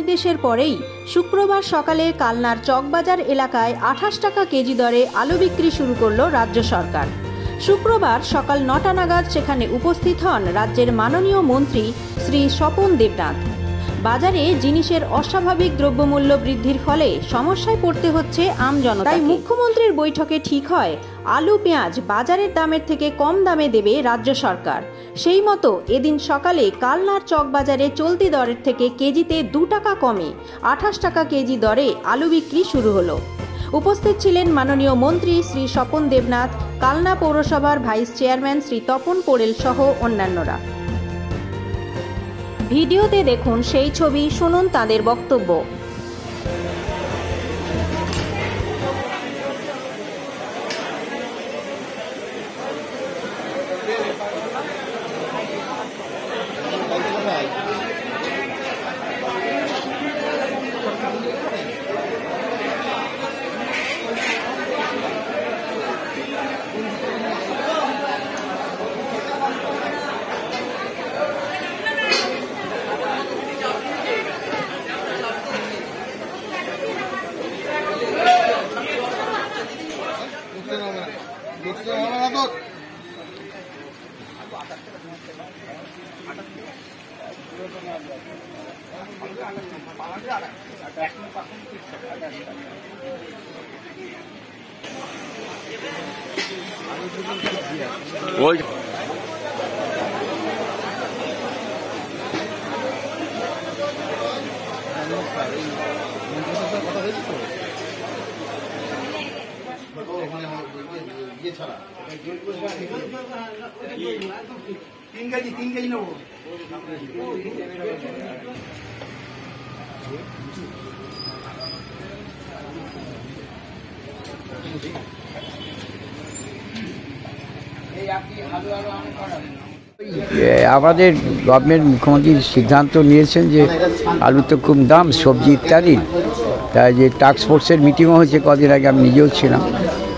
নির্দেশের পরেই শুক্রবার সকালে কালনার চকবাজার এলাকায় 28 টাকা কেজি দরে আলু বিক্রি শুরু করল রাজ্য সরকার। শুক্রবার সকাল 9টা নাগাদ সেখানে উপস্থিত হন রাজ্যের মাননীয় মন্ত্রী শ্রী স্বপন দেবনাথ। বাজারে জিনিসের অস্বাভাবিক দ্রব্যমূল্য বৃদ্ধির ফলে সমস্যায় পড়তে হচ্ছে আমজনতা। তাই মুখ্যমন্ত্রীর বৈঠকে ঠিক হয় আলু পেঁয়াজ বাজারের দামের থেকে কম দামে দেবে রাজ্য সরকার। সেই মতো এদিন সকালে কালনার চকবাজারে চলতি দরের থেকে কেজিতে 2 টাকা কমে 28 টাকা কেজি দরে আলু বিক্রি শুরু হলো। উপস্থিত ছিলেন মাননীয় মন্ত্রী শ্রী স্বপন দেবনাথ, কালনা পৌরসভার ভাইস চেয়ারম্যান শ্রী তপন পোড়েল সহ অন্যান্যরা। ভিডিওতে দেখুন সেই ছবি, শুনুন তাদের বক্তব্য। तीन केजी নেব। আমাদের গভর্নমেন্ট মুখ্যমন্ত্রী সিদ্ধান্ত নিয়েছেন যে আলুর তো খুব দাম, সবজি ইত্যাদি। তাই যে টাস্ক ফোর্সের মিটিংও হয়েছে কদিন আগে, আমি নিজেও ছিলাম।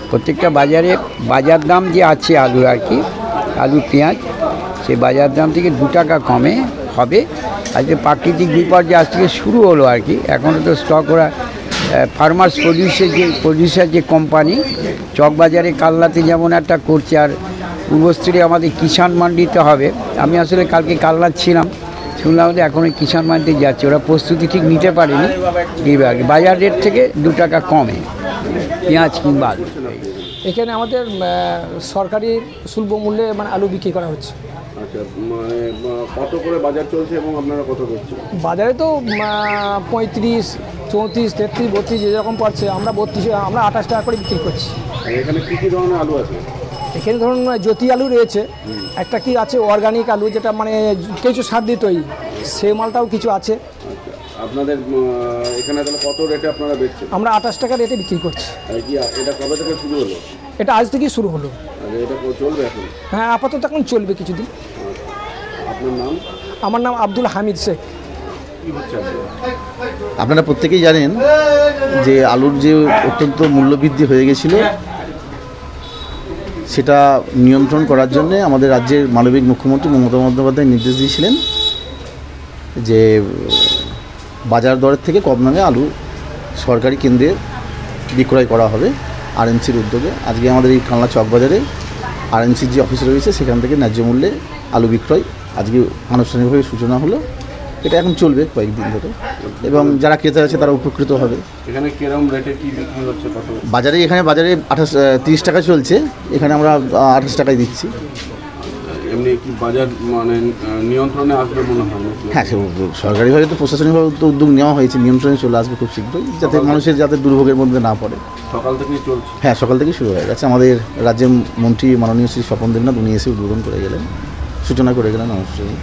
প্রত্যেকটা বাজারে বাজার দাম যে আছে আলু আর কি, আলু পেঁয়াজ, সেই বাজার দাম থেকে 2 টাকা কমে হবে। আজকে প্রাকৃতিক বিপর্যয় আজ থেকে শুরু হলো আর কি। এখনও তো স্টক ওরা ফার্মার্স প্রডিউসার যে কোম্পানি চকবাজারে কালনাতে যেমন একটা করছে, আর পূর্বস্থলী আমাদের কিষাণ মান্ডিতে হবে। আমি আসলে কালকে কালনা ছিলাম, শুনলাম যে এখন ওই কিষাণ মান্ডিতে যাচ্ছে, ওরা প্রস্তুতি ঠিক নিতে পারেনি। বাজার রেট থেকে 2 টাকা কমে পেঁয়াজ কিংবা আলু। এখানে আমাদের সরকারি সুলভ মূল্যে আলু বিক্রি করা হচ্ছে। আচ্ছা, কত করে বাজার চলছে এবং আপনারা কত করছেন? বাজারে তো 35, 34, 33, 32 যেরকম পড়ছে। আমরা 28 টাকা করে বিক্রি করছি। এখানে কী কী ধরনের আলু আছে? এখানে ধরুন জ্যোতি আলু রয়েছে, একটা কি আছে অর্গানিক আলু, যেটা কিছু সার দিয়ে তৈরি, সেই মালটাও কিছু আছে। আপনাদের এখানে তাহলে কত রেটে আপনারা বেচছেন? আমরা 28 টাকা রেটে বিক্রি করছি। এটা কবে থেকে শুরু হলো? এটা আজ থেকেই শুরু হলো। এটা চলবে এখন? হ্যাঁ, আপাতত এখন চলবে কিছুদিন। আপনার নাম? আমার নাম আব্দুল হামিদ শেখ। আপনারা প্রত্যেকেই জানেন যে আলুর যে অত্যন্ত মূল্যবৃদ্ধি হয়ে গেছিল, সেটা নিয়ন্ত্রণ করার জন্যে আমাদের রাজ্যের মাননীয় মুখ্যমন্ত্রী মমতা বন্দ্যোপাধ্যায় নির্দেশ দিয়েছিলেন যে বাজার দরের থেকে কম দামে আলু সরকারি কেন্দ্রে বিক্রয় করা হবে আরএমসির উদ্যোগে। আজকে আমাদের এই কালনা চকবাজারে আরএমসির যে অফিস রয়েছে সেখান থেকে ন্যায্য মূল্যে আলু বিক্রয় আজকে আনুষ্ঠানিকভাবে সূচনা হলো। এটা এখন চলবে কয়েকদিন ধরে এবং যারা ক্রেতা আছে তারা উপকৃত হবে। এখানে কিরকম রেটে কি বিক্রি হচ্ছে? বাজারে 30 টাকা চলছে, এখানে আমরা 28 টাকায় দিচ্ছি। এমনি কি বাজার নিয়ন্ত্রণে আসবে মনে হয়? হ্যাঁ, সরকারিভাবে তো প্রশাসনিকভাবে তো উদ্যোগ নেওয়া হয়েছে, নিয়ন্ত্রণে চলে আসবে খুব শীঘ্রই, যাতে মানুষের যাতে দুর্ভোগের মধ্যে না পড়ে। সকাল থেকেই চলছে? হ্যাঁ, সকাল থেকেই শুরু হয়ে গেছে। আমাদের রাজ্যের মন্ত্রী মাননীয় শ্রী স্বপন দেবনাথ উনি এসে উদ্বোধন করে গেলেন, সূচনা করে গেলেন অনুষ্ঠানে।